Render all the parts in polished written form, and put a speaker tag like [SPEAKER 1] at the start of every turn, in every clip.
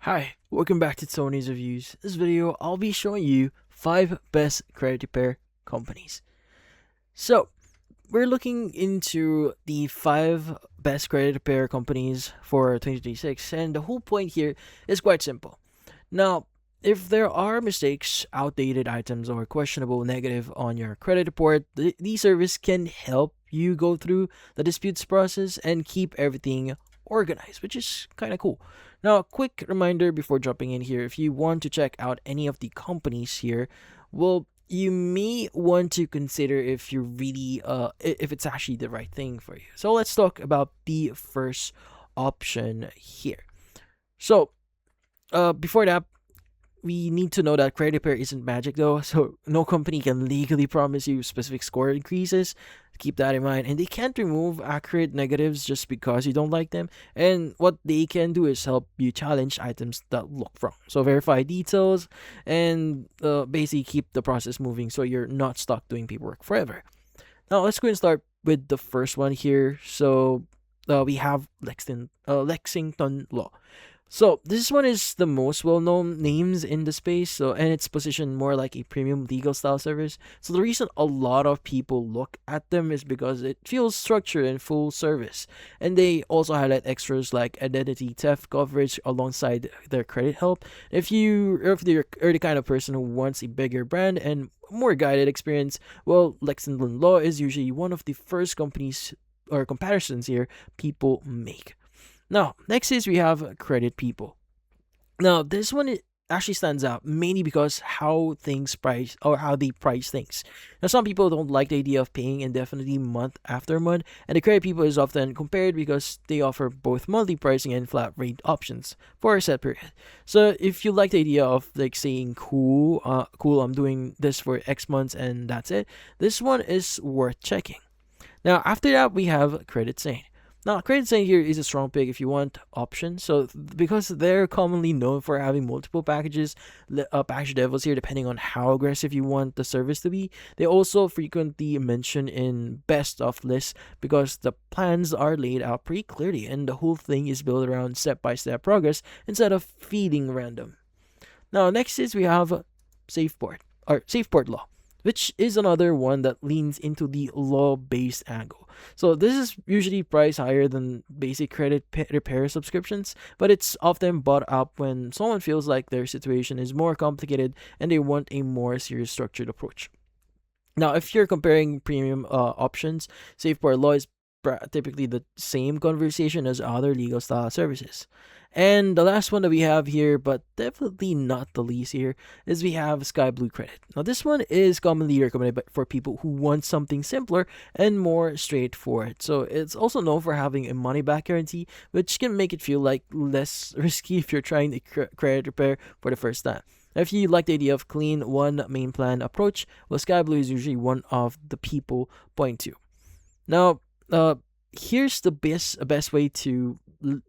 [SPEAKER 1] Hi, welcome back to Tony's Reviews. This video, I'll be showing you 5 best credit repair companies. So, we're looking into the 5 best credit repair companies for 2026, and the whole point here is quite simple. Now, if there are mistakes, outdated items, or questionable negative on your credit report, the service can help you go through the disputes process and keep everything organized, which is kind of cool. Now, a quick reminder before jumping in here, if you want to check out any of the companies here, well, you may want to consider if you really if it's actually the right thing for you. So let's talk about the first option here. So before that, we need to know that credit repair isn't magic though, so no company can legally promise you specific score increases. Keep that in mind. And they can't remove accurate negatives just because you don't like them. And what they can do is help you challenge items that look wrong. So verify details and basically keep the process moving so you're not stuck doing paperwork forever. Now let's go and start with the first one here. So we have Lexington Law. So this one is the most well-known names in the space, and it's positioned more like a premium legal style service. So the reason a lot of people look at them is because it feels structured and full service, and they also highlight extras like identity theft coverage alongside their credit help. If you're the kind of person who wants a bigger brand and more guided experience, well, Lexington Law is usually one of the first companies or comparisons here people make. Now, next is we have Credit People. Now, this one actually stands out mainly because how they price things. Now, some people don't like the idea of paying indefinitely month after month, and the Credit People is often compared because they offer both monthly pricing and flat rate options for a set period. So, if you like the idea of like saying cool, I'm doing this for X months and that's it, this one is worth checking. Now, after that, we have Credit Sane. Now, Credit Sane here is a strong pick if you want options. So, because they're commonly known for having multiple package levels here, depending on how aggressive you want the service to be. They also frequently mention in best of lists because the plans are laid out pretty clearly and the whole thing is built around step by step progress instead of feeding random. Now, next is we have Safeport Law, which is another one that leans into the law-based angle. So this is usually priced higher than basic repair subscriptions, but it's often bought up when someone feels like their situation is more complicated and they want a more serious structured approach. Now, if you're comparing premium options, Safeport Law is typically the same conversation as other legal style services. And the last one that we have here, but definitely not the least here, is we have Sky Blue Credit. Now, this one is commonly recommended for people who want something simpler and more straightforward. So, it's also known for having a money back guarantee, which can make it feel like less risky if you're trying to credit repair for the first time. If you like the idea of clean one main plan approach, well, Sky Blue is usually one of the people point to. Now, here's the best way to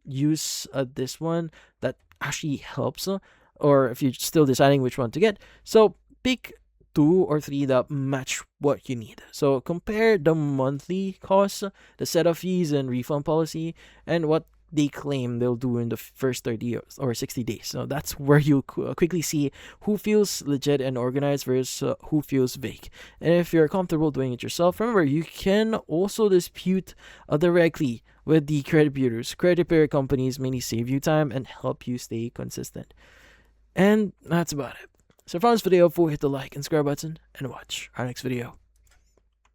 [SPEAKER 1] use this one that actually helps, or if you're still deciding which one to get. So pick 2 or 3 that match what you need. So compare the monthly costs, the setup fees and refund policy, and what they claim they'll do in the first 30 or 60 days. So that's where you quickly see who feels legit and organized versus who feels vague. And if you're comfortable doing it yourself, remember you can also dispute directly with the credit bureaus. Credit repair companies mainly save you time and help you stay consistent. And that's about it. So if you found this video helpful, hit the like and subscribe button and watch our next video.